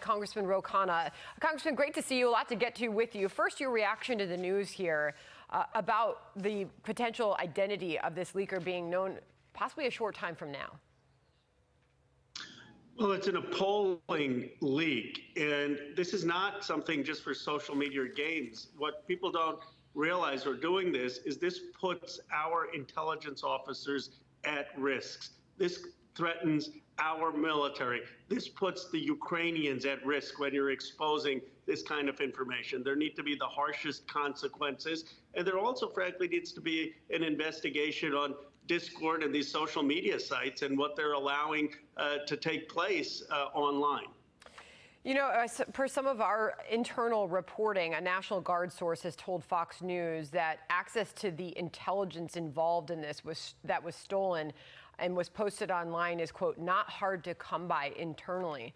Congressman Khanna. Congressman, great to see you. A lot to get to with you. First, your reaction to the news here about the potential identity of this leaker being known possibly a short time from now. Well, it's an appalling leak, and this is not something just for social media or games. What people don't realize or doing this is this puts our intelligence officers at risk. This threatens our military. This puts the Ukrainians at risk when you're exposing this kind of information. There need to be the harshest consequences. And there also, frankly, needs to be an investigation on Discord and these social media sites and what they're allowing to take place online. You know, per some of our internal reporting, a National Guard source has told Fox News that access to the intelligence involved in this was stolen and was posted online is, quote, not hard to come by internally.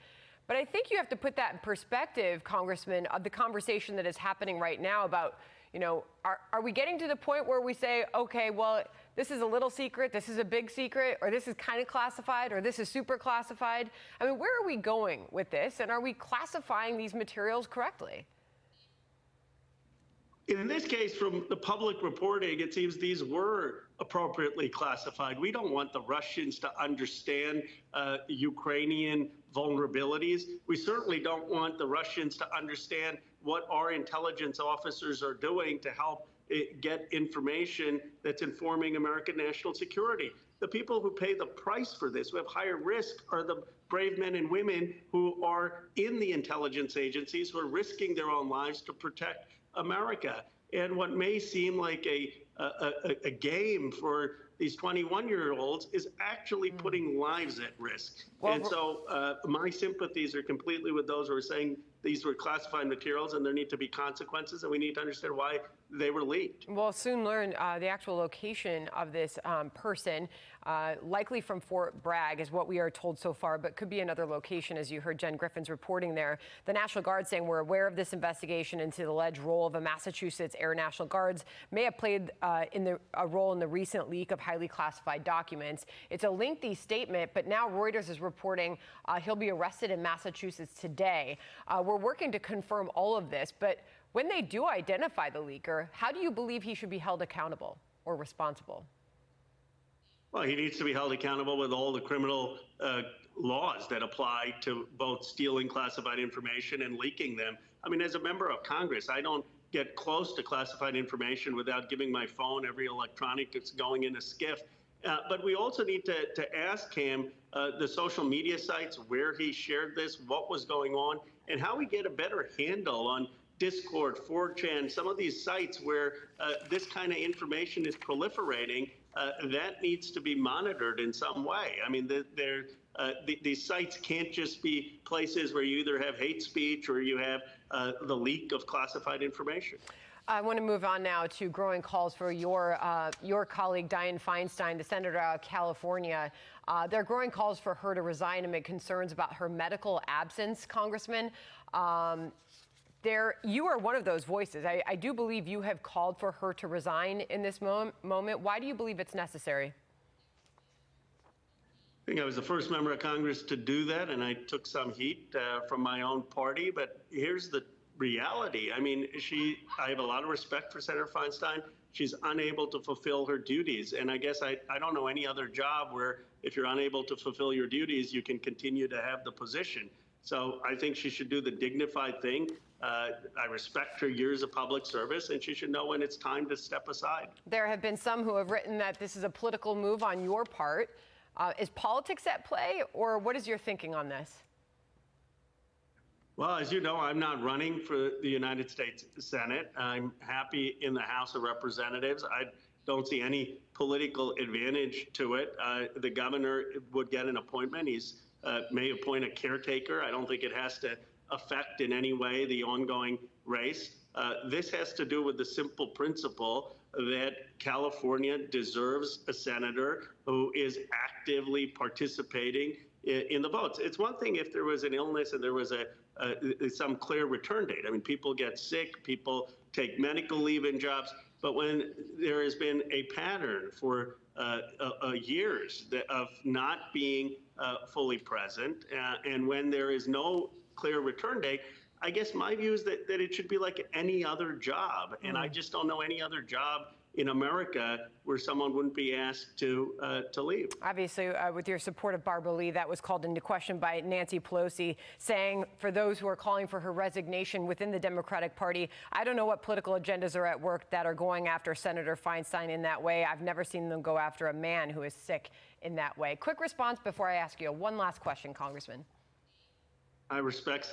But I think you have to put that in perspective, Congressman, of the conversation that is happening right now about, you know, are we getting to the point where we say, okay, well, this is a little secret, this is a big secret, or this is kind of classified, or this is super classified? I mean, where are we going with this? And are we classifying these materials correctly? In this case, from the public reporting, it seems these were appropriately classified. We don't want the Russians to understand Ukrainian vulnerabilities. We certainly don't want the Russians to understand what our intelligence officers are doing to help get information that's informing American national security. The people who pay the price for this, who have higher risk, are the brave men and women who are in the intelligence agencies, who are risking their own lives to protect America. And what may seem like a game for these 21-year-olds is actually putting lives at risk. Well, and so my sympathies are completely with those who are saying these were classified materials and there need to be consequences, and we need to understand why they were leaked. We'll soon learn the actual location of this person, likely from Fort Bragg is what we are told so far, but could be another location, as you heard Jen Griffin's reporting there. The National Guard saying we're aware of this investigation into the alleged role of a Massachusetts Air National Guards may have played a role in the recent leak of highly classified documents. It's a lengthy statement, but now Reuters is reporting he'll be arrested in Massachusetts today. We're working to confirm all of this, but when they do identify the leaker, how do you believe he should be held accountable or responsible? Well, he needs to be held accountable with all the criminal laws that apply to both stealing classified information and leaking them. I mean, as a member of Congress, I don't get close to classified information without giving my phone every electronic that's going in a SCIF. But we also need to ask him the social media sites, where he shared this, what was going on, and how we get a better handle on Discord, 4chan, some of these sites where this kind of information is proliferating. That needs to be monitored in some way. I mean, these sites can't just be places where you either have hate speech or you have the leak of classified information. I want to move on now to growing calls for your colleague, Dianne Feinstein, the senator out of California. There are growing calls for her to resign amid concerns about her medical absence, Congressman. You are one of those voices. I do believe you have called for her to resign in this moment. Why do you believe it's necessary? I think I was the first member of Congress to do that, and I took some heat from my own party. But here's the reality. I mean, I have a lot of respect for Senator Feinstein. She's unable to fulfill her duties. And I guess I don't know any other job where if you're unable to fulfill your duties, you can continue to have the position. So I think she should do the dignified thing. I respect her years of public service, and she should know when it's time to step aside. There have been some who have written that this is a political move on your part. Is politics at play, or what is your thinking on this? Well, as you know, I'm not running for the United States Senate. I'm happy in the House of Representatives. I don't see any political advantage to it. The governor would get an appointment. He's may appoint a caretaker. I don't think it has to affect in any way the ongoing race. This has to do with the simple principle that California deserves a senator who is actively participating in the votes. It's one thing if there was an illness and there was some clear return date. I mean, people get sick, people take medical leave in jobs, but when there has been a pattern for years of not being fully present, and when there is no clear return date. I guess my view is that it should be like any other job. And I just don't know any other job in America where someone wouldn't be asked to leave. Obviously, with your support of Barbara Lee, that was called into question by Nancy Pelosi, saying for those who are calling for her resignation within the Democratic Party, I don't know what political agendas are at work that are going after Senator Feinstein in that way. I've never seen them go after a man who is sick in that way. Quick response before I ask you one last question, Congressman. I respect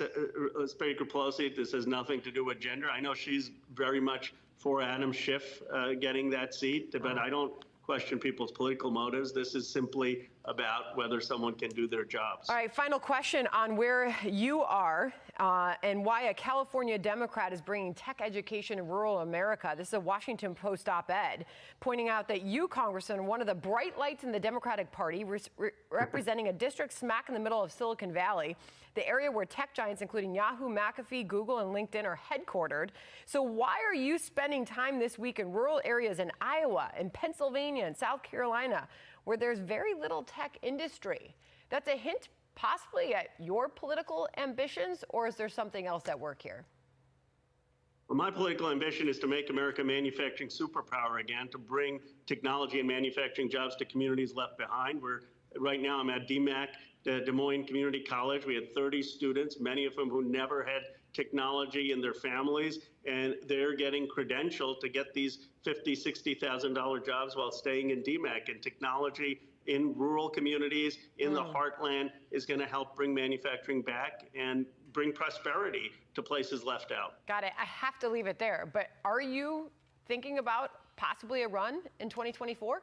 Speaker Pelosi. This has nothing to do with gender. I know she's very much for Adam Schiff getting that seat, but I don't question people's political motives. This is simply about whether someone can do their jobs. All right, final question on where you are and why a California Democrat is bringing tech education in rural America. This is a Washington Post op-ed pointing out that you, Congressman, are one of the bright lights in the Democratic Party, representing a district smack in the middle of Silicon Valley, the area where tech giants including Yahoo, McAfee, Google, and LinkedIn are headquartered. So why are you spending time this week in rural areas in Iowa, in Pennsylvania, and South Carolina, where there's very little tech industry? That's a hint possibly at your political ambitions, or is there something else at work here? Well, my political ambition is to make America a manufacturing superpower again, to bring technology and manufacturing jobs to communities left behind. Right now I'm at DMAC, Des Moines Community College. We had 30 students, many of them who never had technology in their families, and they're getting credentialed to get these $50,000, $60,000 jobs while staying in DMAC. And technology in rural communities, in the heartland, is going to help bring manufacturing back and bring prosperity to places left out. Got it. I have to leave it there. But are you thinking about possibly a run in 2024?